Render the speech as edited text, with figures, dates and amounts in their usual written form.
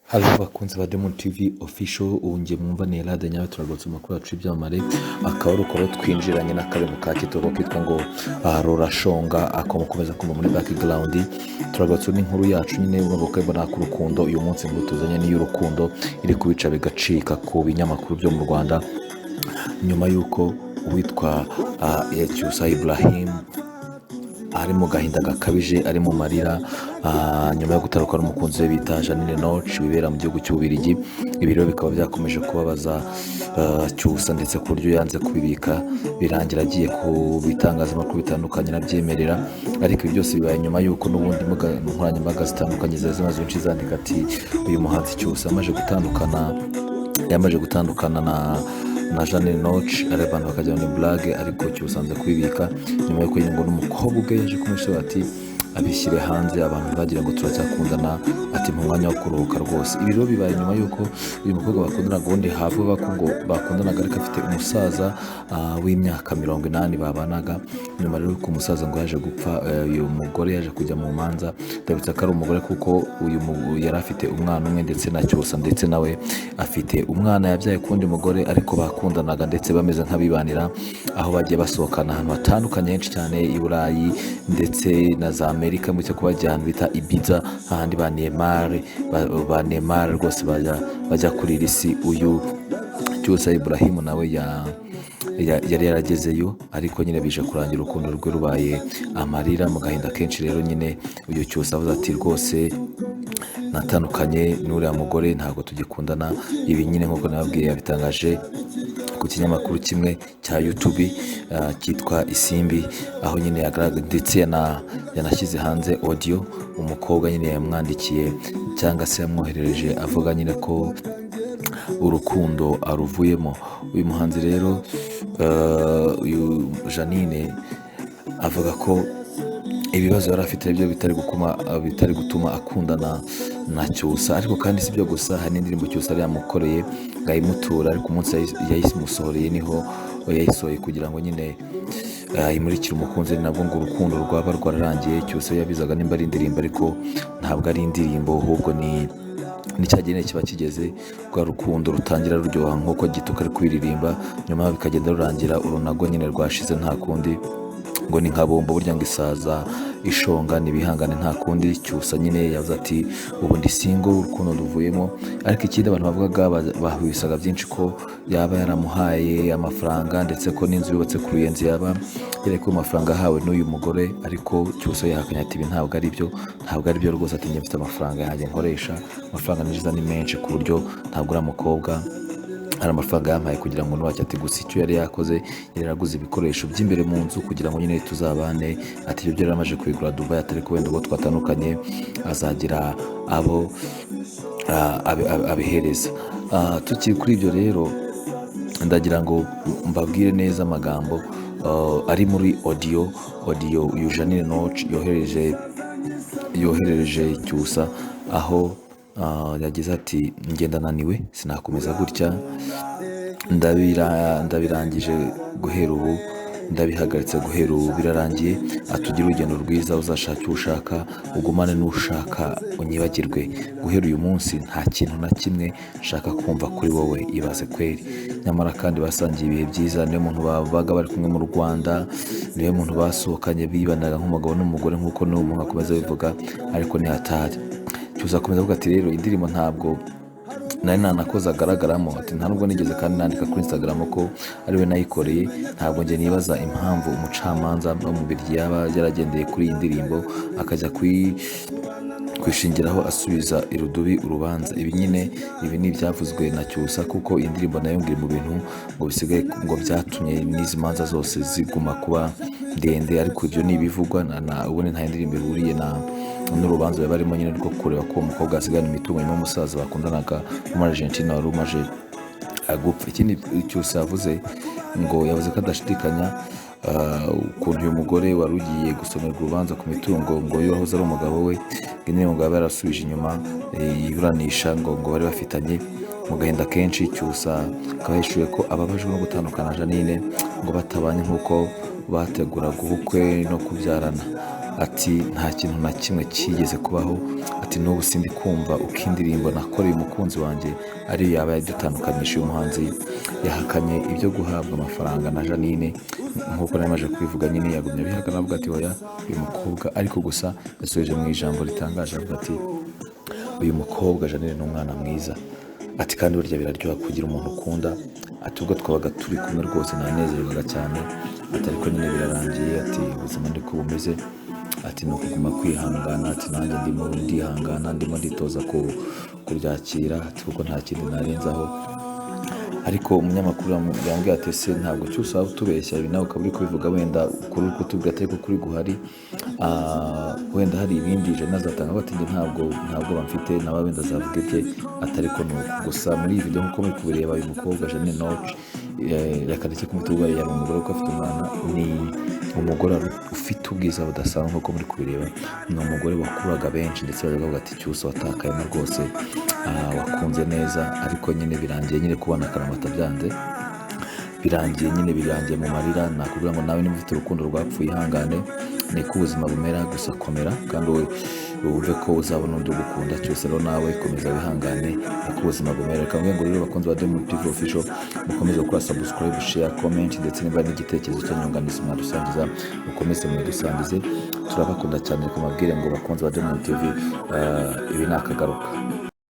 Halo bakunzi ba Diamond TV official, ubu ngiye mwumva ni Elade nyawe turagarutse amakuru yacu y'ibyamamare, akaba ari uko twinjiranye n'akarimo ka kitoko kitwa ngo Rorashonga, akaba mukomeza kumva muri background. Turagarutse n'inkuru yacu nyine n'ubukwe mbona ku rukundo. Uyu munsi ngo tuzanye n'iy'urukundo iri kubica bigacika ku binyamakuru byo mu Rwanda, nyuma y'uko uwitwa Cyusa Ibrahim ari mu gahinda gakabije, ari mu marira nyuma yo gutaruka n'umukunzi we bita Janine Noche bibera mu gihugu cy'Ububiligi. Ibi rero bikaba byakomeje kubabaza Cyusa, ndetse ku buryo yanze kubibika birangira agiye ku bitangazamakuru bitandukanye nabyemerera. Ariko ibi byose bibaye nyuma y'uko n'ubundi imbuga nkoranyambaga zitandukanye zimaze benshi zandika ati uyu muhanzi Cyusa yamaze gutandukana na Janine Noche, ari abantu bakajya muri blague, ariko Cyusa anze kubibika nyuma yo kugira ngo n'umukobwa yaje kumushyira ati abishyire hanze, abantu bagira ngo turacyakundana, ati mu mwanya wo kuruhuka rwose. Ibi rero bibaye nyuma y'uko uyu mukobwa bakundanaga, ubundi havuga ko ngo bakundanaga ariko afite umusaza w'imyaka 80 babanaga. Nyuma rero ko umusaza ngo yaje gupfa, uyu mugore yaje kujya mu manza, ndabitse ko ari umugore kuko uyu yari afite umwana umwe ndetse na Cyusa, ndetse nawe afite umwana yabyaye kundi mugore, ariko bakundanaga ndetse bameze nk'abibanira, aho bagiye basohokana ahantu hatandukanye henshi cyane i Burayi ndetse na za Amerika, mu cyo kubajya ahantu bita Ibiza, ahandi ba Neymar rwose bajya kuri isi. Uyu Cyusa Ibrahim nawe yari yaragezeyo, ariko nyine bije kurangira urukundo rwe rubaye amarira mu gahinda kenshi. Rero nyine uyu Cyusa avuze ati rwose natandukanye n'uriya mugore, ntabwo tugikundana. Ibi nyine nk'uko nababwiye yabitangaje ku kinyamakuru kimwe cya YouTube cyitwa Isimbi, aho nyine ndetse yanashyize hanze audio umukobwa nyine yamwandikiye cyangwa se yamwoherereje avuga nyine ko urukundo aruvuyemo. Uyu muhanzi rero uyu Janine avuga ko ibibazo yari afite byo bitari gutuma akundana na Cyusa, ariko kandi si byo gusa, hari n'indirimbo Cyusa yari yamukoreye ngo ayimutura, ariko umunsi yayimusohoreye niho yayisohoye kugira ngo nyine imurikire umukunzi, nabwo ngo urukundo rwaba rwararangiye. Cyusa yabizaga nimba ari indirimbo, ariko ntabwo ari indirimbo, ahubwo ni cyageneye kiba kigeze, rwa rukundo rutangira ruryoha nk'uko gituka ari kubiririmba, nyuma bikagenda rurangira urunago nyine rwashize, nta kundi ngo ni nka bombo, burya ngo isaza ishonga n'ibihangane nta kundi. Cyusa nyine yavuze ati ubu ndi single, urukundo ruvuyemo. Ariko ikindi abantu bavugaga bahubisaga byinshi ko yaba yaramuhaye amafaranga, ndetse ko n'inzu yubatse ku Ruyenzi yaba yari ko amafaranga ahawe n'uyu mugore, ariko Cyusa yahakanye ati ibi ntabwo ari byo rwose, ati njye mfite amafaranga yanjye nkoresha, amafaranga ninjiza ni menshi ku buryo ntabwo uriya mukobwa hari amafaranga yampaye kugira ngo nubake. Ati gusa icyo yari yakoze, yari yaraguze ibikoresho by'imbere mu nzu kugira ngo nyine tuzabane. Ati ibyo byari amaze kubigura Dubai, atari ko wenda ubwo twatandukanye azagira abo abihereza. Tukiri kuri ibyo rero, ndagira ngo mbabwire neza amagambo ari muri audio uyu Janine Noche yoherereje Cyusa, aho yagize ati ngenda naniwe, sinakomeza gutya, ndabirangije guhera ubu, ndabihagaritse guhera ubu, birarangiye. Atugire urugendo rwiza, uzashake uwo ushaka, ugumane n'ushaka, unyibagirwe. Guhera uyu munsi nta kintu na kimwe nshaka kumva kuri wowe, ibaze kweri. Nyamara kandi basangiye ibihe byiza, niyo muntu babaga bari kumwe mu Rwanda, niyo muntu basohokanye bibanaga nk'umugabo n'umugore, nk'uko n'uwo muntu akomeza bivuga, ariko ntihatari. Cyusa akomeza avuga ati rero indirimbo ntabwo nari nanakoze agaragaramo, ati nta nubwo nigeze kandi nandika kuri Instagram ko ariwe nayikoreye. Ntabwo njye nibaza impamvu umucamanza wo mu Bubiligi yaba yaragendeye kuri iyi ndirimbo akajya kwishingiraho asubiza irudubi urubanza. Ibi ni ibyavuzwe na Cyusa, kuko iyi ndirimbo nayo ngiri mu bintu ngo bisigaye ngo byatumye n'izi manza zose ziguma kuba ndende, ariko ibyo ni ibivugwa ubundi nta ndirimbo ihuriye n'urubanza bari barimo nyine rwo kureba ko umukobwa asigana imitungo nyuma y'umusaza bakundanaga muri Argentina wari umaze gupfa. Ikindi Cyusa yavuze ngo yavuze ko adashidikanya ukuntu uyu mugore wari ugiye gusomerwa urubanza ku mitungo ngo yahoze ari umugabo we, ngo yaba yarasubije inyuma iburanisha ngo bari bafitanye mu gahinda kenshi. Cyusa akaba yishuye ko ababajwe no gutandukana na Janine, ngo batabanye nk'uko bateguraga ubukwe no kubyarana. ati nta kintu na kimwe kigeze kubaho, ati n'ubu sindi kumva uko indirimbo nakoreye umukunzi wanjye ariyo yaba yadutandukanyije. uyu muhanzi yahakanye ibyo guhabwa amafaranga na Jeannine nk'uko nari maje kubivuga, nyine yagumye abihakana avuga ati oya uyu mukobwa, ariko gusa yasoje mu ijambo ritangaje avuga ati uyu mukobwa Jeannine ni umwana mwiza, ati kandi burya biraryoha kugira umuntu ukunda, ati ubwo twabaga turi kumwe rwose nanezerwaga cyane, ati ariko nyine birarangiye, ati ubuzima niko bumeze, ati ni ukuguma kwihangana, ati nanjye ndimo ndihangana, ndimo nditoza kuryakira, ati kuko nta kindi narenzaho. ariko umunyamakuru yambwiye ati ese ntabwo cyose waba utubeshya ibi nawe ukaba uri kubivuga wenda ukuri uri kutubwira atari ko kuri guhari, wenda hari ibindi ijana azatanga bati njye ntabwo bamfite nawe wenda azavuga ibye, atari ko nuko gusa muri iyi video nk'uko muri kubireba uyu mukobwa Jeannine Noche reka ndetse kumutubwa yari umugore ko afite umwana, ni umugore ufite ubwiza budasanzwe nk'uko muri kubireba, ni umugore wakuraga benshi ndetse baravuga ati cyose watakayemo rwose, wakunze neza, ariko nyine birangiye nyine kubona akaramata byanze, birangiye mu marira. Nakubwira ngo nawe niba ufite urukundo rwapfuye ihangane, niko ubuzima bumera, gusa komera kandi wumve ko uzabona undi ugukunda, cyose rero nawe komeza wihangane, niko ubuzima bumera. Reka ngo rero bakunzi ba Diamond TV Official mukomeze gukora subscribe, share, comment ndetse niba n'igitekerezo cy'inyunganizi mwadusangiza mukomeze mwidusangize, turabakunda cyane. Reka mabwire ngo bakunzi ba Diamond TV ibi nakagaruka.